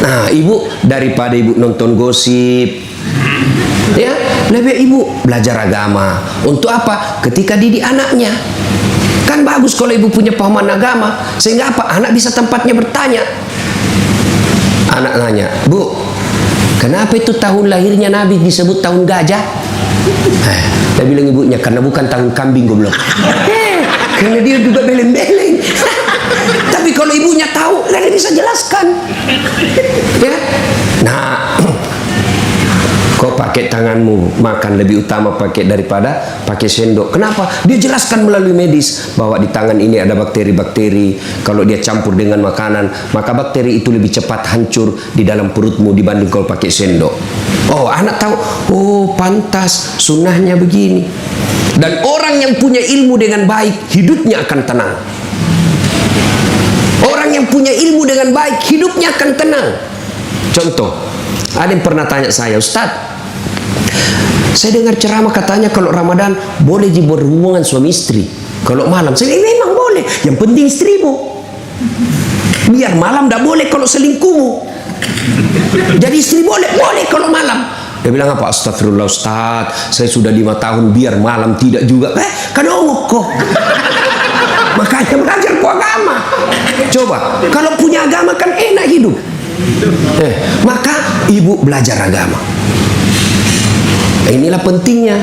Nah, ibu daripada ibu nonton gosip, ya lebih ibu belajar agama. Untuk apa? Ketika didik anaknya. Kan bagus kalau ibu punya pemahaman agama, sehingga apa? Anak bisa tempatnya bertanya. Anak nanya, Bu, kenapa itu tahun lahirnya Nabi disebut tahun gajah? Dia bilang ibunya, karena bukan tahun kambing goblok. Karena dia juga beleng-beleng. Tapi kalau ibunya tahu, dia bisa jelaskan. Ya. Nah, kau pakai tanganmu makan lebih utama pakai daripada pakai sendok. Kenapa? Dia jelaskan melalui medis bahwa di tangan ini ada bakteri-bakteri. Kalau dia campur dengan makanan, maka bakteri itu lebih cepat hancur di dalam perutmu dibanding kalau pakai sendok. Oh, anak tahu. Oh, pantas sunnahnya begini. Dan orang yang punya ilmu dengan baik, hidupnya akan tenang. Orang yang punya ilmu dengan baik, hidupnya akan tenang. Contoh, ada yang pernah tanya saya, Ustadz, saya dengar ceramah katanya kalau Ramadan boleh berhubungan suami istri. Kalau malam, saya bilang, memang boleh. Yang penting istrimu. Biar malam tidak boleh kalau selingkuhmu. Jadi istri boleh kalau malam. Dia bilang apa? Astagfirullah Ustadz, saya sudah 5 tahun biar malam tidak juga. Kan ongok kok. Makanya belajar ku agama. Coba, kalau punya agama kan enak hidup. Maka ibu belajar agama. Inilah pentingnya.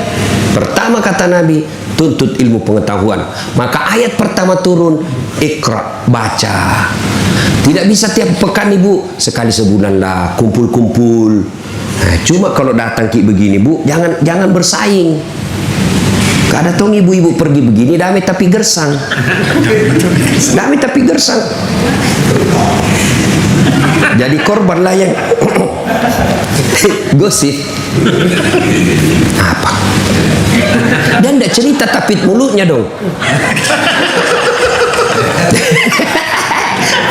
Pertama kata Nabi, tuntut ilmu pengetahuan. Maka ayat pertama turun, Iqra, baca. Tidak bisa tiap pekan ibu, sekali sebulan lah kumpul-kumpul. Nah, cuma kalau datang kayak begini bu, jangan bersaing. Kada tong ibu-ibu pergi begini, damai tapi gersang. Damai tapi gersang. Jadi korbanlah yang gosip. Apa? Dan tidak cerita tapit mulutnya dong.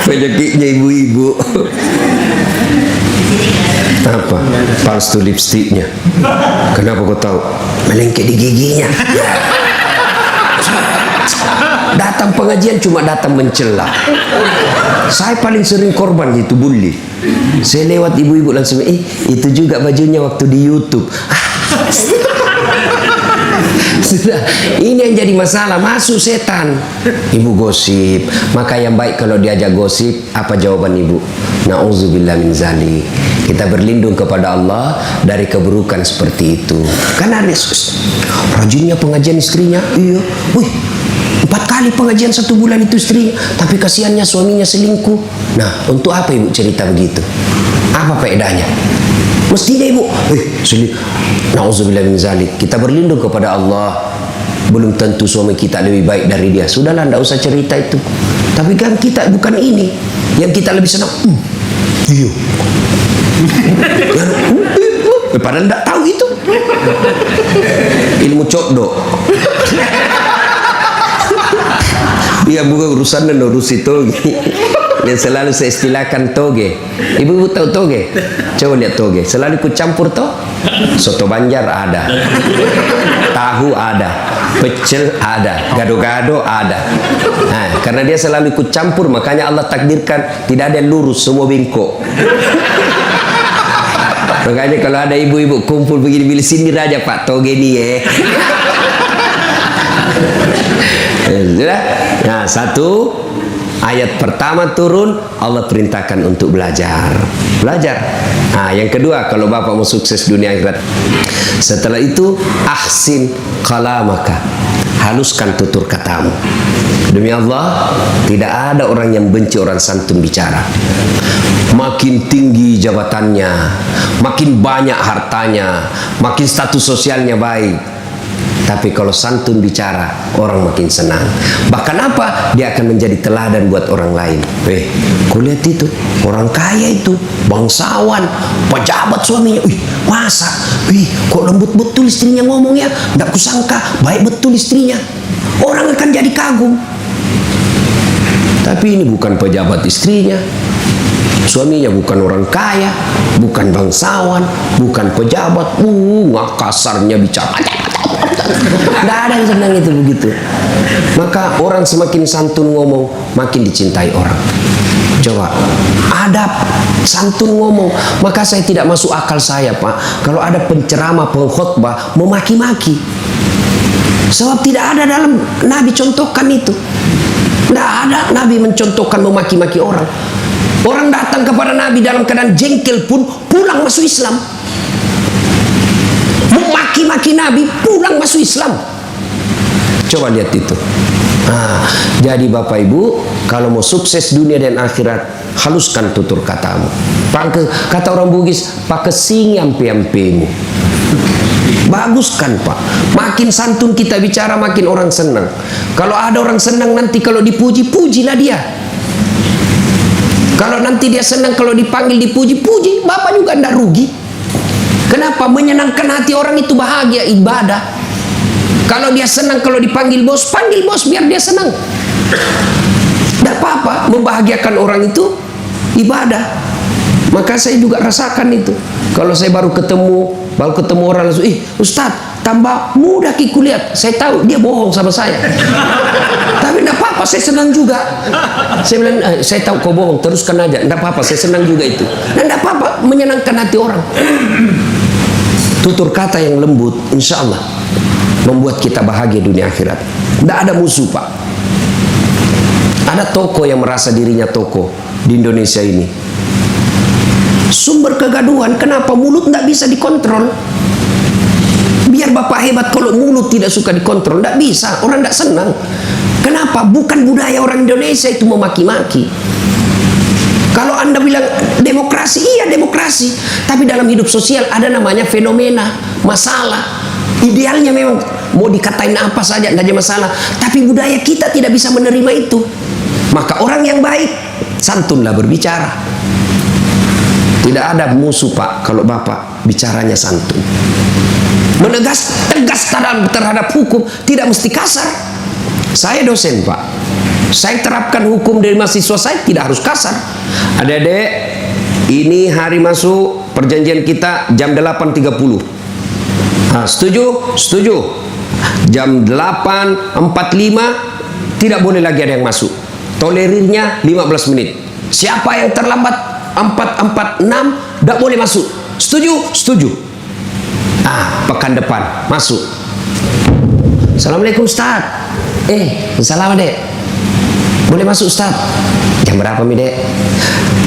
Penyakitnya ibu-ibu. Apa? Palsu lipstiknya. Kenapa kau tahu? Melengket di giginya. Datang pengajian cuma datang mencela. Saya paling sering korban itu bully. Saya lewat ibu-ibu langsung, itu juga bajunya waktu di YouTube. Sudah, ini yang jadi masalah, masuk setan. Ibu gosip. Maka yang baik kalau diajak gosip, apa jawaban ibu? Na'udzubillah min zalik. Kita berlindung kepada Allah dari keburukan seperti itu. Kan ada rajinnya pengajian istrinya. Iya. Wih, 4 kali pengajian 1 bulan itu istrinya. Tapi kasihannya suaminya selingkuh. Nah, untuk apa ibu cerita begitu? Apa faedahnya? Mestinya ibu, na'udzubillah min zalik. Kita berlindung kepada Allah. Belum tentu suami kita lebih baik dari dia. Sudahlah, tidak usah cerita itu. Tapi kan kita bukan ini. Yang kita lebih senang. Iya. Padahal tidak tahu itu. Ilmu cokdok. Dia bukan urusan dan urus itu. Dan selalu saya istilahkan toge. Ibu-ibu tahu toge? Coba lihat toge. Selalu ikut campur toh. Soto Banjar ada, tahu ada, pecel ada, gado-gado ada. Nah, karena dia selalu ikut campur, makanya Allah takdirkan tidak ada yang lurus, semua bengkok. Makanya kalau ada ibu-ibu kumpul begini, pilih sini aja Pak toge nih ya. Sudah. Nah, satu. Ayat pertama turun, Allah perintahkan untuk belajar. Belajar. Nah, yang kedua, kalau bapak mau sukses dunia akhirat, setelah itu, ahsin kalamaka. Haluskan tutur katamu. Demi Allah, tidak ada orang yang benci orang santun bicara. Makin tinggi jabatannya, makin banyak hartanya, makin status sosialnya baik. Tapi kalau santun bicara, orang makin senang. Bahkan apa? Dia akan menjadi teladan buat orang lain. Kau lihat itu, orang kaya itu, bangsawan, pejabat suaminya. Masa? Kok lembut betul istrinya ngomongnya? Tidak kusangka, baik betul istrinya. Orang akan jadi kagum. Tapi ini bukan pejabat istrinya. Suaminya bukan orang kaya, bukan bangsawan, bukan pejabat. Kasarnya bicara. Tidak ada yang senang itu begitu. Maka orang semakin santun ngomong, makin dicintai orang. Coba, adab, santun ngomong. Maka saya tidak masuk akal saya, Pak, kalau ada penceramah, pengkhotbah memaki-maki. Sebab tidak ada dalam Nabi contohkan itu. Tidak ada Nabi mencontohkan memaki-maki orang. Orang datang kepada Nabi dalam keadaan jengkel pun pulang masuk Islam. Memaki-maki Nabi pulang masuk Islam. Coba lihat itu. Nah, jadi Bapak Ibu, kalau mau sukses dunia dan akhirat, haluskan tutur katamu. Kata orang Bugis, pakai sing ampe-ampemu. Baguskan, Pak. Makin santun kita bicara, makin orang senang. Kalau ada orang senang nanti kalau dipuji, pujilah dia. Kalau nanti dia senang kalau dipanggil, dipuji, puji. Bapak juga tidak rugi. Kenapa? Menyenangkan hati orang itu bahagia, ibadah. Kalau dia senang kalau dipanggil bos, panggil bos biar dia senang. Tidak apa-apa, membahagiakan orang itu ibadah. Maka saya juga rasakan itu. Kalau saya baru ketemu orang langsung, Ustadz, tambah mudah kiku lihat. Saya tahu dia bohong sama saya. Tapi tidak apa-apa, saya senang juga. Saya bilang, saya tahu kau bohong, teruskan aja. Tidak apa-apa, saya senang juga itu. Dan tidak apa-apa, menyenangkan hati orang. Tutur kata yang lembut, insya Allah membuat kita bahagia dunia akhirat. Tidak ada musuh, Pak. Ada tokoh yang merasa dirinya tokoh di Indonesia ini. Sumber kegaduhan, kenapa mulut tidak bisa dikontrol? Biar Bapak hebat kalau mulut tidak suka dikontrol, tidak bisa, orang tidak senang. Kenapa? Bukan budaya orang Indonesia itu memaki-maki. Kalau Anda bilang demokrasi, iya demokrasi. Tapi dalam hidup sosial ada namanya fenomena, masalah. Idealnya memang mau dikatain apa saja tidak ada masalah, tapi budaya kita tidak bisa menerima itu. Maka orang yang baik santunlah berbicara. Tidak ada musuh, Pak, kalau Bapak bicaranya santun. Tegas terhadap hukum, tidak mesti kasar. Saya dosen, Pak. Saya terapkan hukum dari mahasiswa saya, tidak harus kasar. Adik-adik, ini hari masuk perjanjian kita jam 8.30. Setuju? Setuju. Jam 8.45 tidak boleh lagi ada yang masuk. Tolerirnya 15 menit. Siapa yang terlambat 4.46 tidak boleh masuk. Setuju? Setuju. Pekan depan masuk. Assalamualaikum Ustaz. Salam Dek. Boleh masuk Ustaz? Jam berapa mi Dek?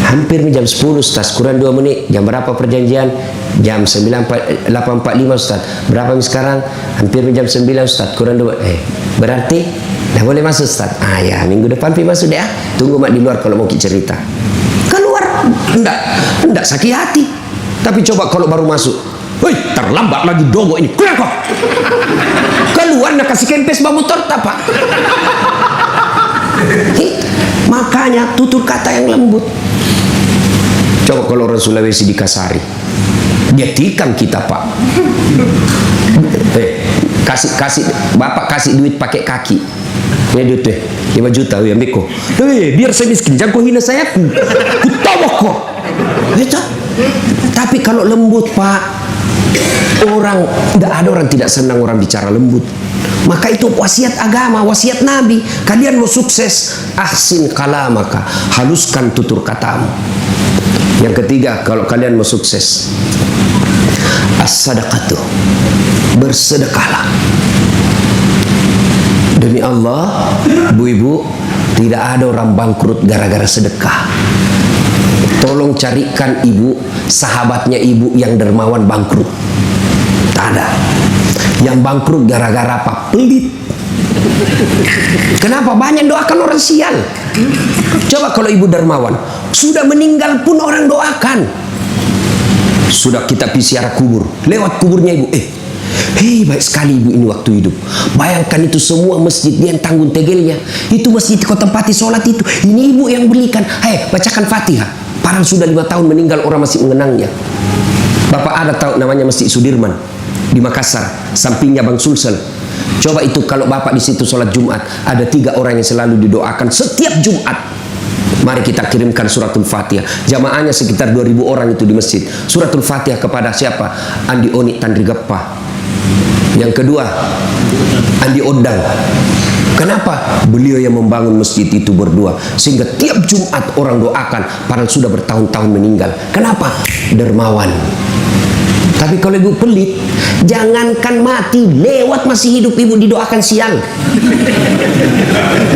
Hampir nih jam 10 Ustaz, kurang 2 menit. Jam berapa perjanjian? Jam 8.45 Ustaz. Berapa mi sekarang? Hampir nih jam 9 Ustaz, kurang 2. Berarti dah boleh masuk Ustaz. Ya, minggu depan pi masuk deh. Tunggu mak di luar kalau mau cerita. Keluar enggak sakit hati. Tapi coba kalau baru masuk, terlambat lagi dogo ini. Keluar kok. Keluar nak kasih kempes bawa motor tak, Pak. Makanya tutur kata yang lembut. Coba kalau orang Sulawesi dikasari, dia tikam kita, Pak. Kasih Bapak kasih duit pakai kaki. Ini duit 5 juta ya Miko. Biar saya miskin, jangan kau hina saya. Ku tawak kok. Tapi kalau lembut, Pak, tidak ada orang tidak senang orang bicara lembut. Maka itu wasiat agama, wasiat Nabi. Kalian mau sukses, ahsin kalamaka, haluskan tutur katamu. Yang ketiga, kalau kalian mau sukses, as-sadaqatu, bersedekahlah. Demi Allah, Bu-ibu, tidak ada orang bangkrut gara-gara sedekah. Tolong carikan ibu, sahabatnya ibu yang dermawan bangkrut. Tak ada. Yang bangkrut gara-gara apa? Pelit. Kenapa? Banyak doakan orang sial. Coba kalau ibu dermawan, sudah meninggal pun orang doakan. Sudah kita pisiara kubur, lewat kuburnya ibu, baik sekali ibu ini waktu hidup. Bayangkan itu semua masjid dia yang tanggung tegelnya. Itu masjid kau tempati sholat itu, ini ibu yang belikan. Bacakan Fatihah. Padahal sudah 5 tahun meninggal, orang masih mengenangnya. Bapak ada tahu namanya Masjid Sudirman di Makassar, sampingnya Bang Sulsel. Coba itu kalau Bapak di situ sholat Jumat, ada 3 orang yang selalu didoakan setiap Jumat. Mari kita kirimkan suratul Fatihah. Jamaahnya sekitar 2.000 orang itu di masjid. Suratul Fatihah kepada siapa? Andi Oni Tandri Geppa. Yang kedua, Andi Odang. Kenapa? Beliau yang membangun masjid itu berdua, sehingga tiap Jumat orang doakan, padahal sudah bertahun-tahun meninggal. Kenapa? Dermawan. Tapi kalau ibu pelit, jangankan mati, lewat masih hidup ibu didoakan sial.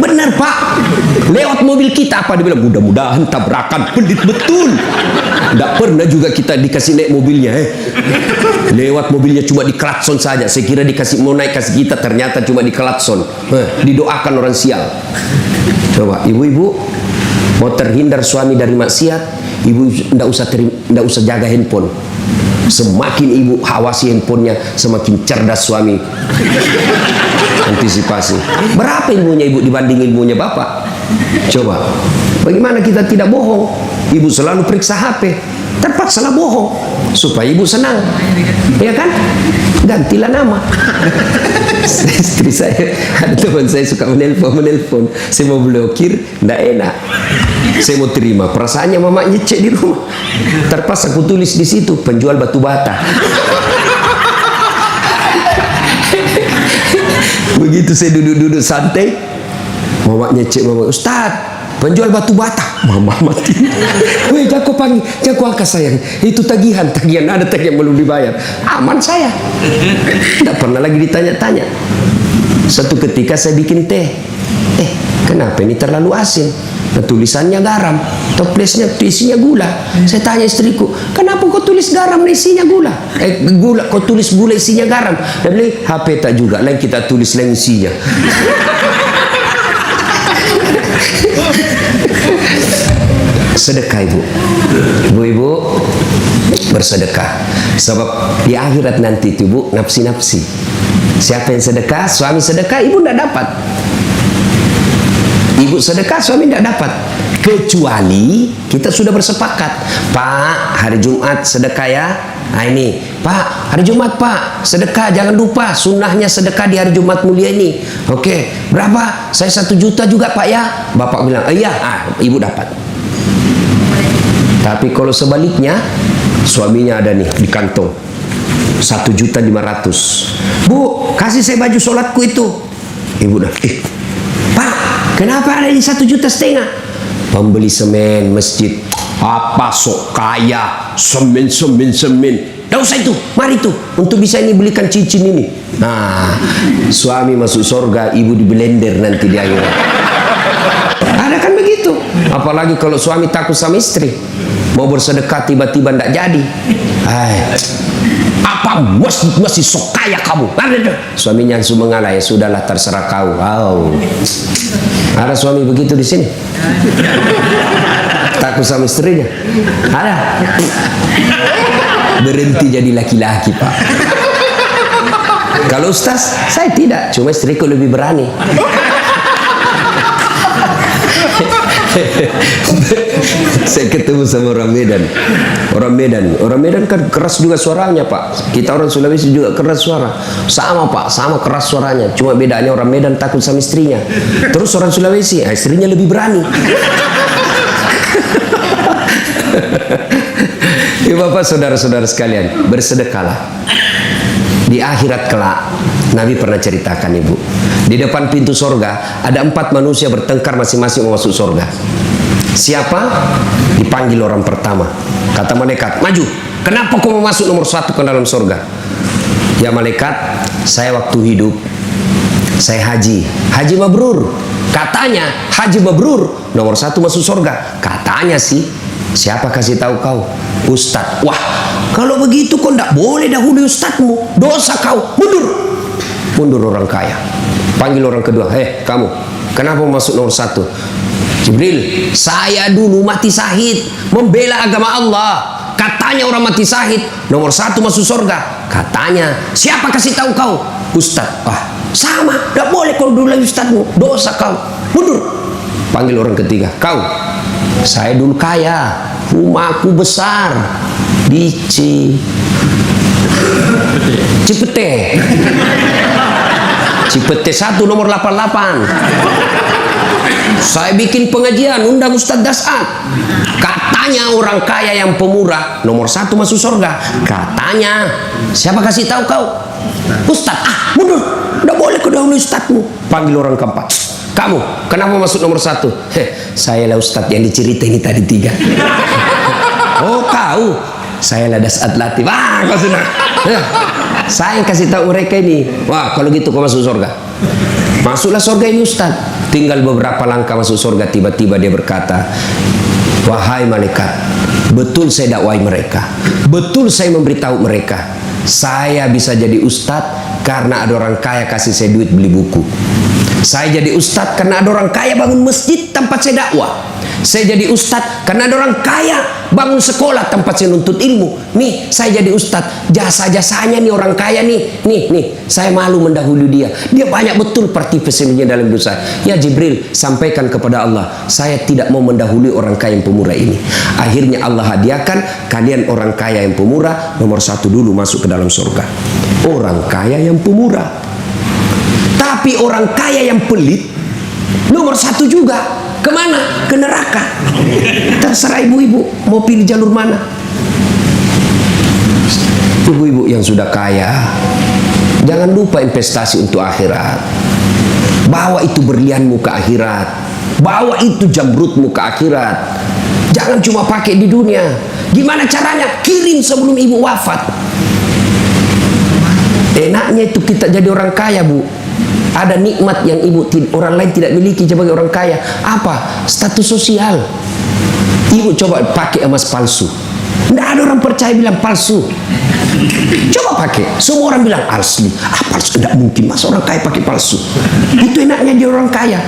Benar Pak, lewat mobil kita apa dibilang, mudah-mudahan tabrakan. Pelit betul. Tidak pernah juga kita dikasih naik mobilnya. Lewat mobilnya cuma di klakson saja. Saya kira dikasih mau naik kasih kita, ternyata cuma di klakson. Didoakan orang sial. Coba ibu-ibu mau terhindar suami dari maksiat, ibu tidak usah jaga handphone. Semakin ibu awasi handphonenya, semakin cerdas suami. Antisipasi. Berapa ilmunya ibu dibanding ilmunya bapak? Coba. Bagaimana kita tidak bohong? Ibu selalu periksa HP. Terpaksalah bohong supaya ibu senang. Ya kan? Gantilah nama. Istri saya, ada teman saya suka menelpon. Saya mau blokir, tidak enak. Saya mau terima, perasaannya mamanya cek di rumah. Terpaksa aku tulis di situ, penjual batu bata. Begitu saya duduk-duduk santai, mamanya cek, mama, Ustaz, penjual batu bata. Mama mati. Weh, jangan panggil, jangan angkat sayang. Itu tagihan, ada tagihan belum dibayar. Aman saya. Tidak pernah lagi ditanya-tanya. Satu ketika saya bikin teh. Kenapa ini terlalu asin? Nah, tulisannya garam, toplesnya isinya gula. Saya tanya istriku, kenapa kau tulis garam isinya gula? Gula, kau tulis gula isinya garam. Dan bilang, HP tak juga, lain kita tulis lain isinya. Sedekah ibu-ibu bersedekah, sebab di akhirat nanti itu ibu nafsi-nafsi. Siapa yang sedekah? Suami sedekah, ibu tidak dapat. Ibu sedekah, suami tidak dapat. Kecuali kita sudah bersepakat, Pak, hari Jumat sedekah ya. Nah ini, Pak, hari Jumat Pak, sedekah, jangan lupa sunnahnya sedekah di hari Jumat mulia ini. Oke, berapa? Saya 1 juta juga Pak ya. Bapak bilang, iya, ibu dapat. Tapi kalau sebaliknya, suaminya ada nih di kantong 1.500.000. Bu, kasih saya baju sholatku itu. Ibu dah, Pak, kenapa ada ini 1,5 juta? Pembeli semen masjid. Apa sok kaya, semen. Tidak usah itu, mari tuh, untuk bisa ini belikan cincin ini. Nah, suami masuk surga, ibu di blender nanti di akhirat. Ada kan begitu. Apalagi kalau suami takut sama istri, mau bersedekah tiba-tiba tidak jadi. Apa masih sok kaya kamu? Suaminya langsung mengalah, ya sudahlah terserah kau. Wow. Ada suami begitu di sini? Takut sama istrinya? Ada. Berhenti jadi laki-laki Pak. Kalau Ustaz, saya tidak, cuma istriku lebih berani. Saya ketemu sama orang Medan kan keras juga suaranya Pak. Kita orang Sulawesi juga keras suara, sama Pak, sama keras suaranya. Cuma bedanya orang Medan takut sama istrinya, terus orang Sulawesi istrinya lebih berani. Ya Bapak, saudara-saudara sekalian, bersedekahlah. Di akhirat kelak, Nabi pernah ceritakan ibu, di depan pintu sorga ada 4 manusia bertengkar masing-masing mau masuk sorga. Siapa? Dipanggil orang pertama. Kata malaikat, maju. Kenapa kau mau masuk nomor 1 ke dalam sorga? Ya malaikat, saya waktu hidup saya haji mabrur. Katanya haji mabrur nomor 1 masuk sorga. Katanya sih. Siapa kasih tahu kau? Ustadz. Wah, kalau begitu kau tidak boleh dahului ustadzmu, dosa kau. Mundur orang kaya. Panggil orang kedua, kamu, kenapa masuk nomor 1? Jibril, saya dulu mati syahid membela agama Allah. Katanya orang mati syahid nomor 1 masuk surga. Katanya, siapa kasih tahu kau? Ustadz. Wah, sama, tidak boleh kau dulu lagi ustadzmu, dosa kau. Mundur. Panggil orang ketiga, kau. Saya dulu kaya, rumahku besar di Cipete 1 nomor 88. Saya bikin pengajian, undang Ustadz Dasat. Katanya orang kaya yang pemurah nomor 1 masuk surga. Katanya. Siapa kasih tahu kau? Ustadz. Ah, mundur. Nggak boleh kau dahului Ustadzmu. Panggil orang keempat. Kamu, kenapa masuk nomor 1? Saya lah Ustadz yang dicerita ini tadi 3. Oh, kau? Saya lah Dasat Latif. Ah, kau sudah. Saya yang kasih tahu mereka ini. Wah, kalau gitu kau masuk surga. Masuklah surga ini Ustadz. Tinggal beberapa langkah masuk surga, tiba-tiba dia berkata, wahai malaikat, betul saya dakwai mereka, betul saya memberitahu mereka, saya bisa jadi Ustadz karena ada orang kaya kasih saya duit beli buku. Saya jadi Ustadz karena ada orang kaya bangun masjid tempat saya dakwah. Saya jadi Ustadz karena ada orang kaya bangun sekolah tempat saya nuntut ilmu. Nih, saya jadi Ustadz, jasa-jasanya nih orang kaya nih. Nih, saya malu mendahului dia. Dia banyak betul partisipasinya dalam hidup saya. Ya Jibril, sampaikan kepada Allah, saya tidak mau mendahului orang kaya yang pemurah ini. Akhirnya Allah hadiahkan kalian orang kaya yang pemurah, nomor 1 dulu masuk ke dalam surga. Orang kaya yang pemurah. Tapi orang kaya yang pelit, nomor 1 juga. Kemana? Ke neraka. Terserah ibu-ibu mau pilih jalur mana. Ibu-ibu yang sudah kaya, jangan lupa investasi untuk akhirat. Bawa itu berlianmu ke akhirat. Bawa itu jamrutmu ke akhirat. Jangan cuma pakai di dunia. Gimana caranya? Kirim sebelum ibu wafat. Enaknya itu kita jadi orang kaya, Bu. Ada nikmat yang orang lain tidak miliki sebagai orang kaya. Apa? Status sosial. Ibu coba pakai emas palsu. Tidak ada orang percaya bilang palsu. Coba pakai. Semua orang bilang asli. Ah, palsu tidak mungkin. Masa orang kaya pakai palsu? Itu enaknya dia orang kaya.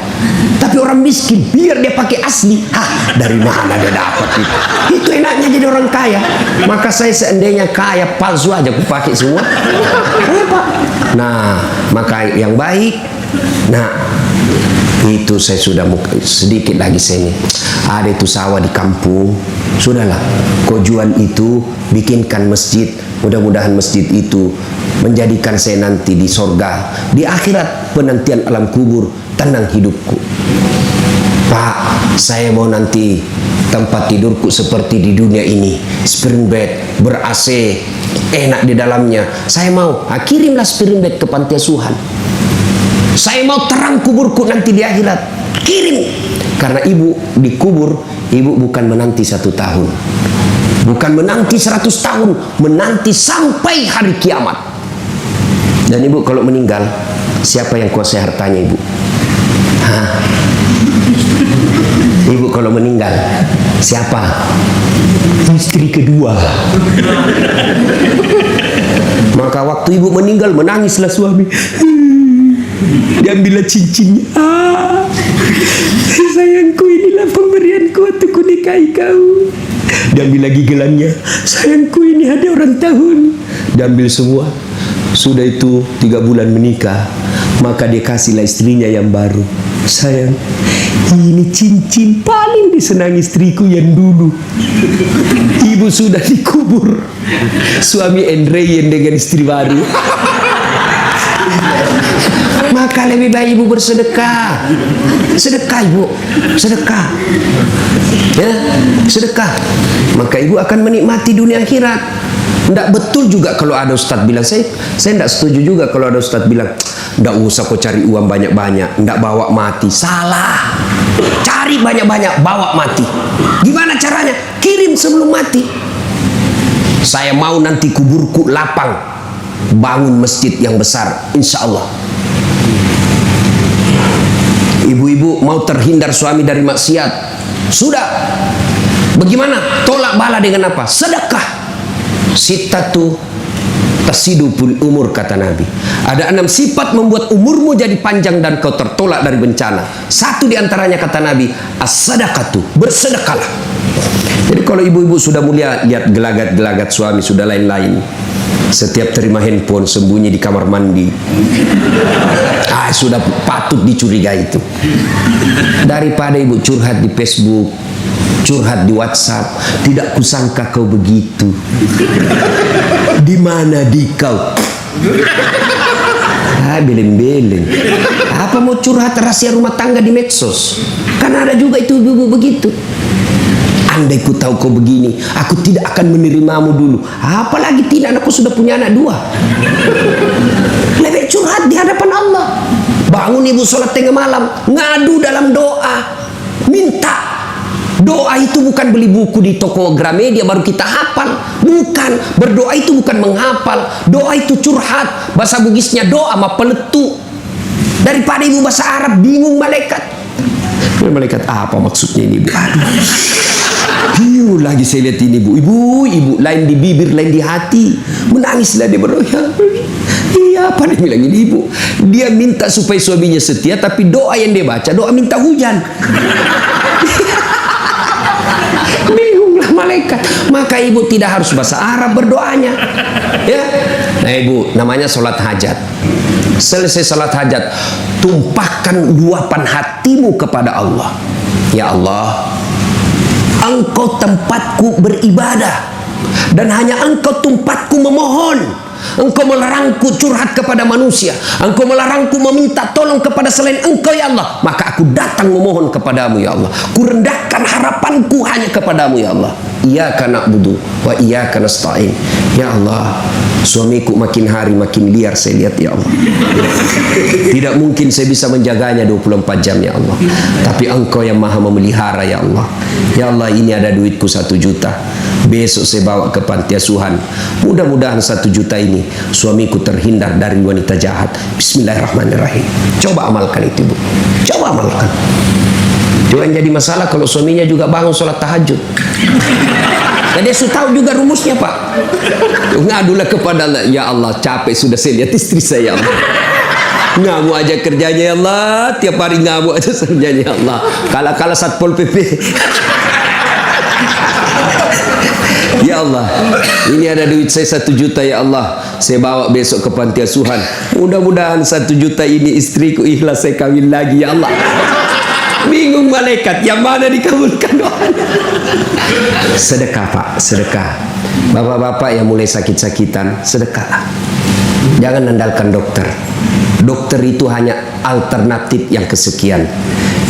Tapi orang miskin biar dia pakai asli. Hah, dari mana dia dapat itu? Itu enaknya jadi orang kaya. Maka saya seandainya kaya palsu aja aku pakai semua. Nah, maka yang baik. Nah, itu saya sudah sedikit lagi saya ini. Ada itu sawah di kampung. Sudahlah, kau jual itu, bikinkan masjid. Mudah-mudahan masjid itu menjadikan saya nanti di sorga, di akhirat, penantian alam kubur, tenang hidupku. Pak, saya mau nanti tempat tidurku seperti di dunia ini, spring bed, ber-AC, enak di dalamnya. Saya mau, kirimlah spring bed ke panti asuhan. Saya mau terang kuburku nanti di akhirat. Kirim. Karena ibu dikubur, ibu bukan menanti 1 tahun. Bukan menanti 100 tahun. Menanti sampai hari kiamat. Dan ibu kalau meninggal, siapa yang kuasai hartanya ibu? Hah? Ibu kalau meninggal, siapa? Istri kedua. Maka waktu ibu meninggal, menangislah suami. Diambillah cincinnya. Sayangku, inilah pemberianku untuk kunikahi kau. Diambil lagi gelannya. Sayangku, ini ada orang tahun. Diambil semua. Sudah itu 3 bulan menikah. Maka dia kasihlah istrinya yang baru. Sayang, ini cincin paling disenangi istriku yang dulu. Ibu sudah dikubur. Suami Andreyen dengan istri baru. Maka lebih baik ibu bersedekah. Sedekah ibu, sedekah. Ya, sedekah. Maka ibu akan menikmati dunia akhirat. Tidak betul juga kalau ada ustadz bilang, saya tidak setuju juga kalau ada ustadz bilang, tidak usah kau cari uang banyak-banyak, tidak bawa mati. Salah. Cari banyak-banyak, bawa mati. Gimana caranya? Kirim sebelum mati. Saya mau nanti kuburku lapang, bangun masjid yang besar, insya Allah. Ibu-ibu mau terhindar suami dari maksiat, sudah. Bagaimana? Tolak bala dengan apa? Sedekah. Sittatu tasidupul umur, kata Nabi. Ada 6 sifat membuat umurmu jadi panjang dan kau tertolak dari bencana. Satu diantaranya, kata Nabi, as-sadaqatu, bersedekahlah. Jadi kalau ibu-ibu sudah mulia, lihat gelagat-gelagat suami sudah lain-lain. Setiap terima handphone sembunyi di kamar mandi. Sudah patut dicurigai itu. Daripada ibu curhat di Facebook, curhat di WhatsApp, tidak kusangka kau begitu. Di mana di kau? Beleng-beleng. Apa mau curhat rahasia rumah tangga di medsos? Kan ada juga itu ibu-ibu begitu. Andai ku tahu kau begini, aku tidak akan menerimamu dulu. Apalagi tidak, aku sudah punya anak 2. Lebih curhat di hadapan Allah. Bangun ibu sholat tengah malam, ngadu dalam doa, minta. Doa itu bukan beli buku di toko Gramedia baru kita hafal. Bukan. Berdoa itu bukan menghafal. Doa itu curhat. Bahasa Bugisnya doa sama peletu. Daripada ibu bahasa Arab bingung malaikat. Malaikat apa maksudnya ini, Bu? Bingung lagi saya lihat ini, Bu. Ibu lain di bibir, lain di hati. Menangislah dia berdoa. Iya, apa dia bilang ini, Ibu? Dia minta supaya suaminya setia, tapi doa yang dia baca doa minta hujan. Bingunglah malaikat. Maka ibu tidak harus bahasa Arab berdoanya, ya. Nah ibu, namanya sholat hajat. Selesai sholat hajat, tumpahkan luapan hatimu kepada Allah. Ya Allah, Engkau tempatku beribadah, dan hanya Engkau tempatku memohon. Engkau melarangku curhat kepada manusia. Engkau melarangku meminta tolong kepada selain Engkau, ya Allah. Maka aku datang memohon kepadamu, ya Allah. Kurendahkan harapanku hanya kepadamu, ya Allah. Iyyaka na'budu wa iyyaka nasta'in. Ya Allah, suamiku makin hari makin liar saya lihat, ya Allah. Tidak mungkin saya bisa menjaganya 24 jam, ya Allah. Tapi Engkau yang maha memelihara, ya Allah. Ya Allah, ini ada duitku 1 juta. Besok saya bawa ke panti asuhan. Mudah-mudahan 1 juta ini suamiku terhindar dari wanita jahat. Bismillahirrahmanirrahim. Coba amalkan itu, Bu. Coba amalkan. Jangan jadi masalah kalau suaminya juga bangun sholat tahajud. Dan dia sudah tahu juga rumusnya, Pak. Ngadulah kepada Allah. Ya Allah, capek sudah saya lihat istri saya, Allah. Ngamuk aja kerjanya, ya Allah. Tiap hari ngamuk aja kerjanya, ya Allah. Kala-kala Satpol PP. Ya Allah, ini ada duit saya 1 juta, ya Allah. Saya bawa besok ke panti asuhan. Mudah-mudahan 1 juta ini istriku ikhlas saya kawin lagi, ya Allah. Bingung malaikat, yang mana dikabulkan doanya? Sedekah, Pak, sedekah. Bapak-bapak yang mulai sakit-sakitan, sedekah. Jangan andalkan dokter. Dokter itu hanya alternatif yang kesekian.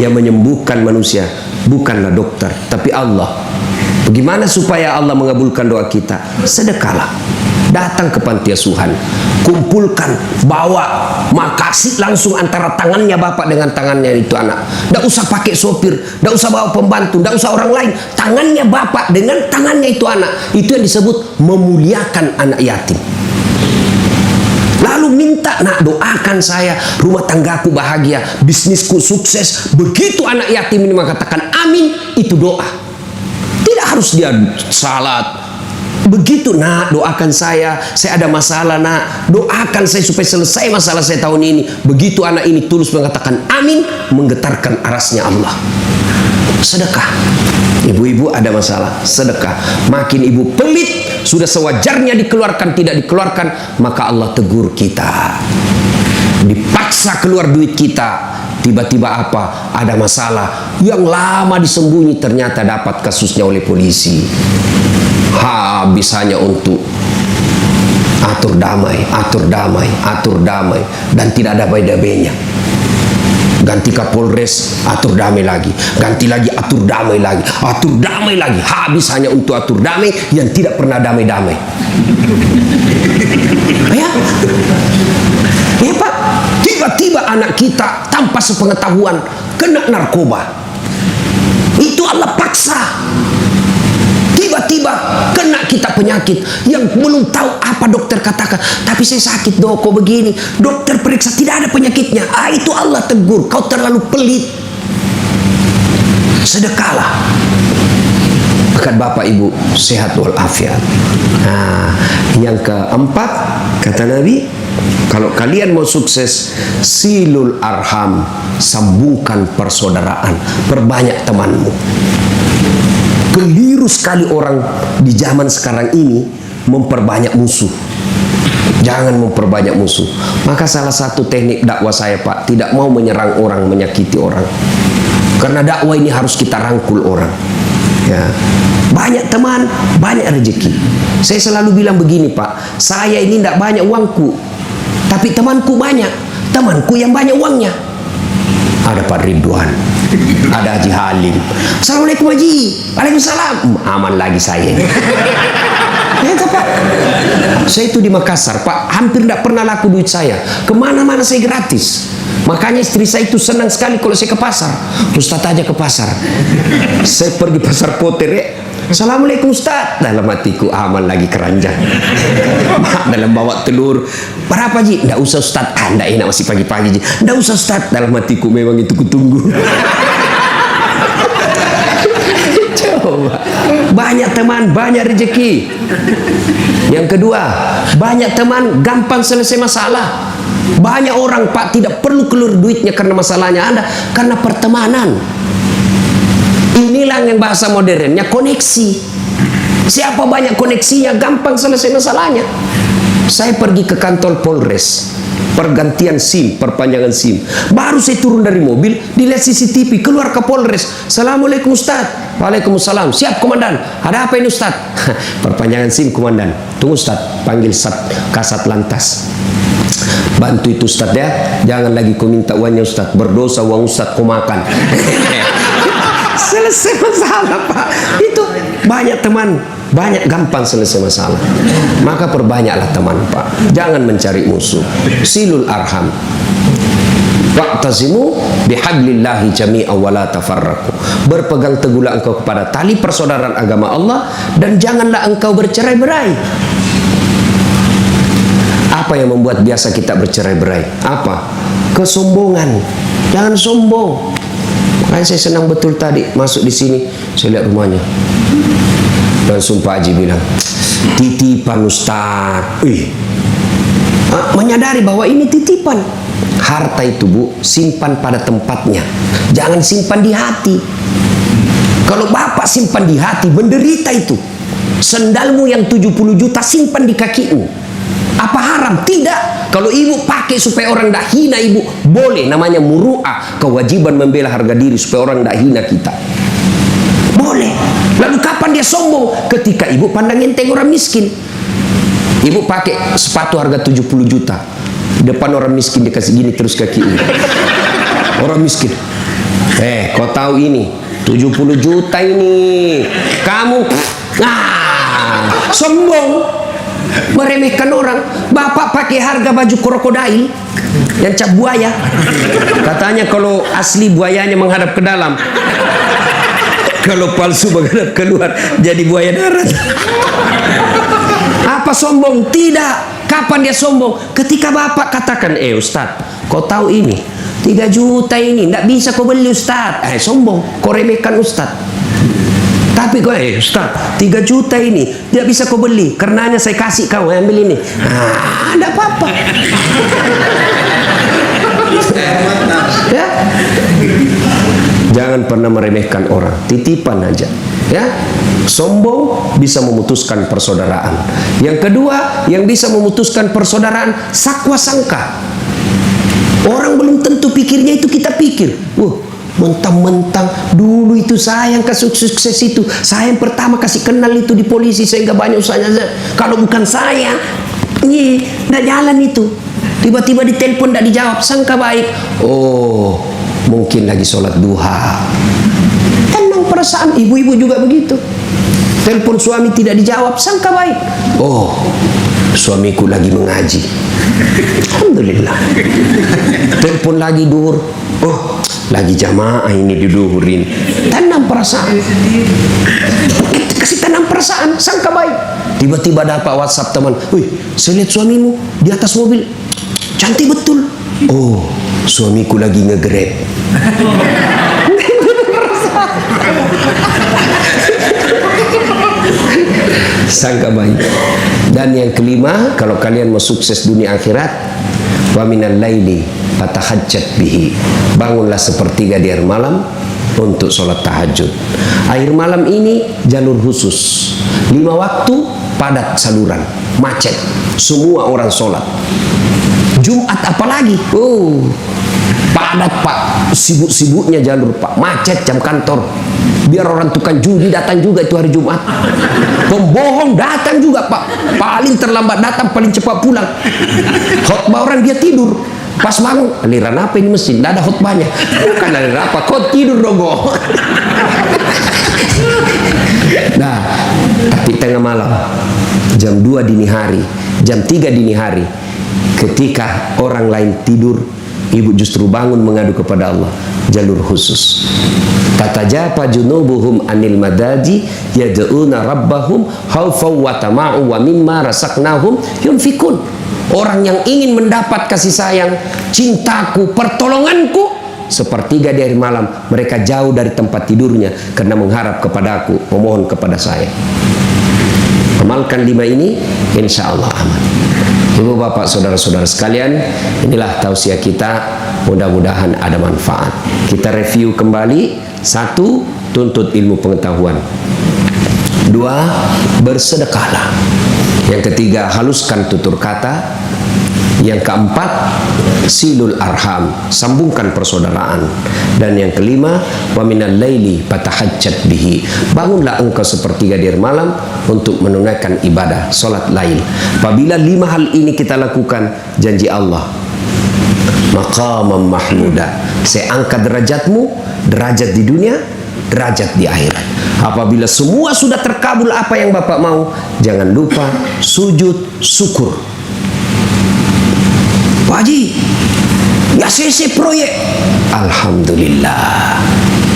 Yang menyembuhkan manusia bukanlah dokter, tapi Allah. Bagaimana supaya Allah mengabulkan doa kita? Sedekahlah. Datang ke panti asuhan, kumpulkan, bawa, makasih langsung antara tangannya bapak dengan tangannya itu anak. Tidak usah pakai sopir, tidak usah bawa pembantu, tidak usah orang lain. Tangannya bapak dengan tangannya itu anak. Itu yang disebut memuliakan anak yatim. Lalu minta, nak doakan saya, rumah tanggaku bahagia, bisnisku sukses. Begitu anak yatim ini mengatakan amin, itu doa. Tidak harus dia salat. Begitu, nak doakan saya ada masalah, nak doakan saya supaya selesai masalah saya tahun ini. Begitu anak ini tulus mengatakan amin, menggetarkan arasnya Allah. Sedekah. Ibu-ibu ada masalah, sedekah. Makin ibu pelit, sudah sewajarnya dikeluarkan, tidak dikeluarkan, maka Allah tegur kita. Dipaksa keluar duit kita, tiba-tiba apa? Ada masalah yang lama disembunyi, ternyata dapat kasusnya oleh polisi. Habis hanya untuk atur damai, atur damai, atur damai, dan tidak ada baik-baiknya. Ganti Kapolres, atur damai lagi. Ganti lagi, atur damai lagi. Atur damai lagi. Habis hanya untuk atur damai yang tidak pernah damai-damai. Ya, ya Pak. Tiba-tiba anak kita tanpa sepengetahuan kena narkoba. Itu Allah paksa. Tiba-tiba kena kita penyakit yang belum tahu apa dokter katakan. Tapi saya sakit, dok, kok begini? Dokter periksa tidak ada penyakitnya. Itu Allah tegur, kau terlalu pelit. Sedekahlah. Bahkan bapak ibu sehat walafiat. Nah, yang keempat kata Nabi, kalau kalian mau sukses, silul arham, sambungkan persaudaraan, perbanyak temanmu. Keliru sekali orang di zaman sekarang ini memperbanyak musuh. Jangan memperbanyak musuh. Maka salah satu teknik dakwah saya, Pak, tidak mau menyerang orang, menyakiti orang. Karena dakwah ini harus kita rangkul orang. Ya. Banyak teman, banyak rezeki. Saya selalu bilang begini, Pak, saya ini tidak banyak uangku, tapi temanku banyak. Temanku yang banyak uangnya. Ada Pak Ridwan, ada Haji Halim. Assalamualaikum Haji. Waalaikumsalam. Aman lagi saya. Ya Pak. Saya itu di Makassar Pak, hampir tidak pernah laku duit saya. Kemana-mana saya gratis. Makanya istri saya itu senang sekali kalau saya ke pasar. Ustaz aja ke pasar. Saya pergi pasar Poter ya. Assalamualaikum Ustaz. Dalam hatiku aman lagi keranjang. Dalam bawa telur. Berapa Ji? Nggak usah Ustaz. Nggak enak masih pagi-pagi Ji. Nggak usah Ustaz. Dalam hatiku memang itu kutunggu. Coba. Banyak teman, banyak rezeki. Yang kedua, banyak teman gampang selesai masalah. Banyak orang Pak tidak perlu keluar duitnya karena masalahnya ada, karena pertemanan. Inilah yang bahasa modernnya koneksi. Siapa banyak koneksinya gampang selesai masalahnya. Saya pergi ke kantor Polres, pergantian SIM, perpanjangan SIM. Baru saya turun dari mobil, dilihat CCTV, keluar ke Polres. Assalamualaikum Ustaz. Waalaikumsalam. Siap komandan. Ada apa ini Ustaz? Perpanjangan SIM komandan. Tunggu Ustaz, panggil Kasat Lantas. Bantu itu Ustaz ya. Jangan lagi kau minta uangnya Ustaz. Berdosa uang Ustaz kau makan. Selesai masalah Pak. Itu banyak teman, banyak gampang selesai masalah. Maka perbanyaklah teman Pak. Jangan mencari musuh. Silul arham. Wa'tasimu bihablillahi jami'an wa la tafarraqu. Berpegang teguhlah engkau kepada tali persaudaraan agama Allah dan janganlah engkau bercerai-berai. Apa yang membuat biasa kita bercerai-berai? Apa? Kesombongan. Jangan sombong. Makanya saya senang betul tadi masuk di sini, saya lihat rumahnya. Langsung Pak Haji bilang, titipan Ustaz. Menyadari bahwa ini titipan. Harta itu Bu, simpan pada tempatnya. Jangan simpan di hati. Kalau Bapak simpan di hati, menderita itu. Sendalmu yang 70 juta simpan di kakimu. Apa haram? Tidak. Kalau ibu pakai supaya orang tidak hina ibu, boleh. Namanya muru'ah, kewajiban membela harga diri supaya orang tidak hina kita. Boleh. Lalu kapan dia sombong? Ketika ibu pandang enteng orang miskin. Ibu pakai sepatu harga 70 juta. Depan orang miskin dikasih gini terus kaki ini. Orang miskin. Kau tahu ini 70 juta ini. Kamu sombong. Meremehkan orang. Bapak pakai harga baju krokodil yang cap buaya. Katanya kalau asli buayanya menghadap ke dalam, kalau palsu menghadap keluar, jadi buaya darat. Apa sombong? Tidak. Kapan dia sombong? Ketika Bapak katakan, Ustaz, kau tahu ini 3 juta ini tidak bisa kau beli Ustaz. Sombong. Kau remehkan Ustaz. Tapi kau, Ustaz, 3 juta ini tidak bisa kau beli, karenanya saya kasih kau, ambil ini. Ada apa-apa. Ya? Jangan pernah meremehkan orang, titipan aja. Ya, sombong bisa memutuskan persaudaraan. Yang kedua, yang bisa memutuskan persaudaraan, sakwa sangka. Orang belum tentu pikirnya itu kita pikir. Mentang-mentang dulu itu saya yang sukses itu, saya yang pertama kasih kenal itu di polisi sehingga banyak usahanya. Kalau bukan saya, tidak jalan itu. Tiba-tiba ditelepon tidak dijawab, sangka baik. Mungkin lagi sholat duha. Tenang perasaan, ibu-ibu juga begitu. Telepon suami tidak dijawab, sangka baik. Suamiku lagi mengaji. Alhamdulillah. Telepon lagi duhur. Lagi jamaah ini diduhurin. Tenang perasaan. Kasih tenang perasaan, sangka baik. Tiba-tiba dapat WhatsApp teman. Saya lihat suamimu di atas mobil. Cantik betul. Suamiku lagi nge-grab. Sangka baik. Dan yang kelima, kalau kalian mau sukses dunia akhirat, wa minal laili fatahajjat bihi. Bangunlah sepertiga di akhir malam untuk sholat tahajud. Akhir malam ini jalur khusus, 5 waktu padat saluran, macet, semua orang sholat. Jumat apalagi, padat Pak, sibuk-sibuknya jalur Pak, macet jam kantor. Biar orang tukang judi datang juga itu hari Jumat. Pembohong datang juga Pak, paling terlambat datang, paling cepat pulang. Khotbah orang dia tidur. Pas bangun, aliran apa ini mesin? Nggak ada khutbahnya. Bukan aliran apa, kau tidur dogo. Nah, tapi tengah malam, jam 2 dini hari, jam 3 dini hari, ketika orang lain tidur, ibu justru bangun mengadu kepada Allah. Jalur khusus. Tatajafa junubuhum anil madaji yad'una rabbahum khaufaw wa tama'u wa mimma razaqnahum yunfikun. Orang yang ingin mendapat kasih sayang, cintaku, pertolonganku, sepertiga di hari malam mereka jauh dari tempat tidurnya karena mengharap kepadaku, memohon kepada saya. Amalkan 5 ini, insya Allah aman. Ibu bapak saudara-saudara sekalian, inilah tausiah kita. Mudah-mudahan ada manfaat. Kita review kembali. 1. Tuntut ilmu pengetahuan. 2. Bersedekahlah. Yang ketiga, haluskan tutur kata. Yang keempat, silul arham, sambungkan persaudaraan. Dan yang kelima, wa minal laili fatahajjat bihi, bangunlah engkau sepertiga di malam untuk menunaikan ibadah salat lail. Apabila 5 hal ini kita lakukan, janji Allah, maqamam mahmuda, saya angkat derajatmu, derajat di dunia, derajat di akhirat. Apabila semua sudah terkabul apa yang Bapak mau, jangan lupa sujud syukur. Pak Haji, ya CC proyek, alhamdulillah.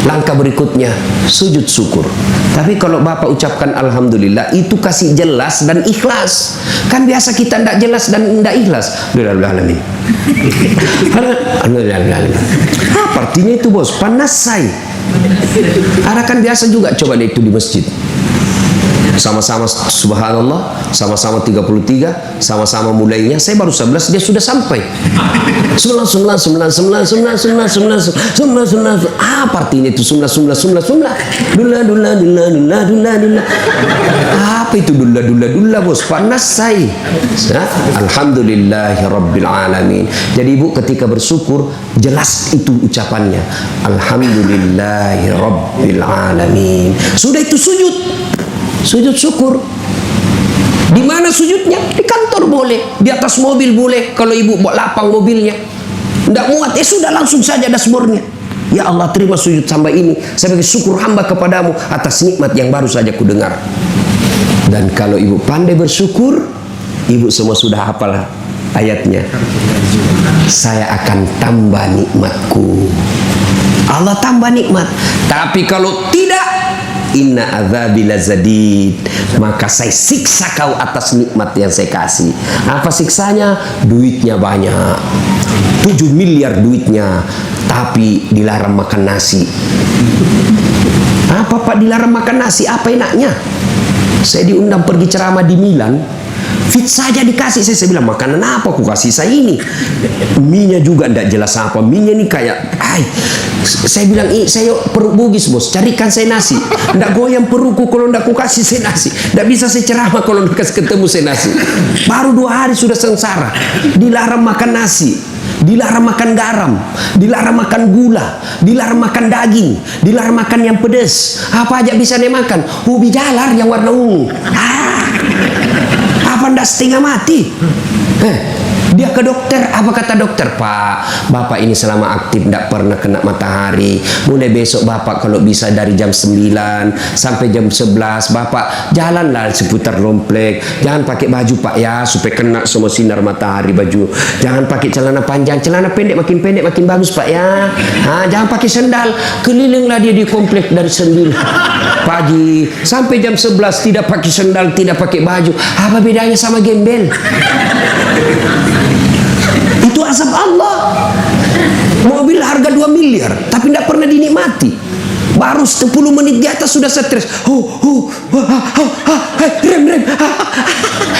Langkah berikutnya sujud syukur. Tapi kalau Bapak ucapkan alhamdulillah, itu kasih jelas dan ikhlas. Kan biasa kita tidak jelas dan tidak ikhlas. Alhamdulillah. Apa artinya itu bos? Panasai. Ada kan biasa juga, coba deh itu di masjid. Sama-sama subhanallah, sama-sama 33, sama-sama mulainya. Saya baru 11, dia sudah sampai. 9. Apa artinya itu? 9. Dula. Apa itu dula bos? Panas saya. Alhamdulillahirabbil alamin. Jadi ibu ketika bersyukur, jelas itu ucapannya. Alhamdulillahirabbil alamin. Sudah itu sujud. Sujud syukur. Di mana sujudnya? Di kantor boleh, di atas mobil boleh. Kalau ibu bawa lapang mobilnya, tidak muat, sudah langsung saja dashboardnya. Ya Allah, terima sujud hamba ini sebagai syukur hamba kepadamu atas nikmat yang baru saja ku dengar. Dan kalau ibu pandai bersyukur, ibu semua sudah hafal ayatnya. Saya akan tambah nikmatku. Allah tambah nikmat. Tapi kalau tidak, inna adzabi lazadid, maka saya siksa kau atas nikmat yang saya kasih. Apa siksanya? Duitnya banyak, 7 miliar duitnya, tapi dilarang makan nasi. Apa Pak dilarang makan nasi? Apa enaknya? Saya diundang pergi ceramah di Milan, fit saja dikasih. Saya bilang, makanan apa aku kasih saya ini? Mie-nya juga tidak jelas apa. Mie-nya ini kayak, saya bilang, saya perut bugis bos, carikan saya nasi. Tidak goyang perutku kalau tidak aku kasih saya nasi. Tidak bisa saya ceramah kalau tidak ketemu saya nasi. Baru 2 hari sudah sengsara. Dilarang makan nasi, dilarang makan garam, dilarang makan gula, dilarang makan daging, dilarang makan yang pedas. Apa aja bisa dia makan? Ubi jalar yang warna ungu. Apa ndak setengah mati? Dia ke dokter, apa kata dokter? Pak, Bapak ini selama aktif tidak pernah kena matahari. Mulai besok Bapak kalau bisa dari jam 9 sampai jam 11 Bapak jalanlah seputar komplek. Jangan pakai baju Pak ya, supaya kena semua sinar matahari baju. Jangan pakai celana panjang, celana pendek makin bagus Pak ya. Jangan pakai sendal, kelilinglah dia di komplek dari 9 pagi sampai jam 11 tidak pakai sendal, tidak pakai baju. Apa bedanya sama gembel? Itu azab Allah. Mobil harga 2 miliar tapi tidak pernah dinikmati. Baru 10 menit di atas sudah stres. Rem.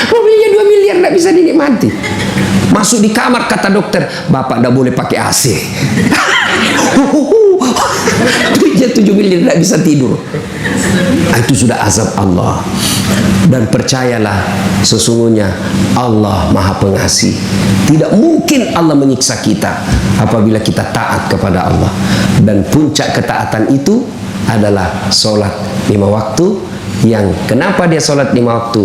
Mobilnya 2 miliar tidak bisa dinikmati. Masuk di kamar kata dokter, Bapak tidak boleh pakai AC. Duitnya 7 miliar tidak bisa tidur. Itu sudah azab Allah. Dan percayalah, sesungguhnya Allah Maha Pengasih. Tidak mungkin Allah menyiksa kita apabila kita taat kepada Allah. Dan puncak ketaatan itu adalah sholat 5 waktu. Yang kenapa dia sholat 5 waktu?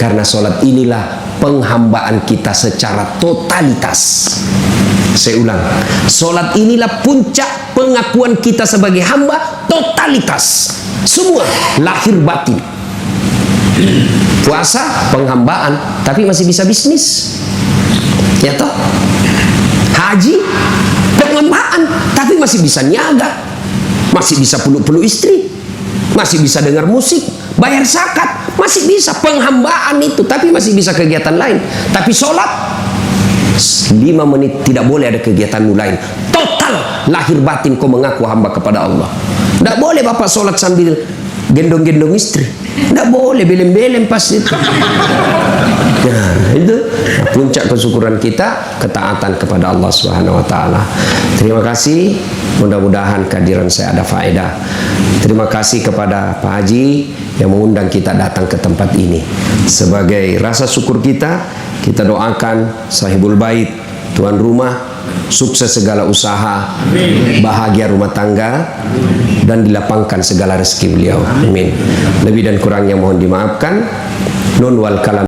Karena sholat inilah penghambaan kita secara totalitas. Saya ulang, sholat inilah puncak pengakuan kita sebagai hamba totalitas, semua lahir batin. Puasa penghambaan, tapi masih bisa bisnis, ya toh. Haji penghambaan, tapi masih bisa niaga, masih bisa peluk-peluk istri, masih bisa dengar musik, bayar zakat, masih bisa penghambaan itu, tapi masih bisa kegiatan lain. Tapi sholat 5 menit tidak boleh ada kegiatanmu lain, total lahir batin kau mengaku hamba kepada Allah. Tidak boleh bapak sholat sambil gendong-gendong istri, tidak boleh, belem-belem pas itu. Nah, itu puncak kesyukuran kita, ketaatan kepada Allah Subhanahu wa taala. Terima kasih, mudah-mudahan kehadiran saya ada faedah. Terima kasih kepada Pak Haji yang mengundang kita datang ke tempat ini. Sebagai rasa syukur kita doakan sahibul bait, tuan rumah, sukses segala usaha, bahagia rumah tangga, dan dilapangkan segala rezeki beliau. Amin. Lebih dan kurangnya mohon dimaafkan. Nun wal kalam.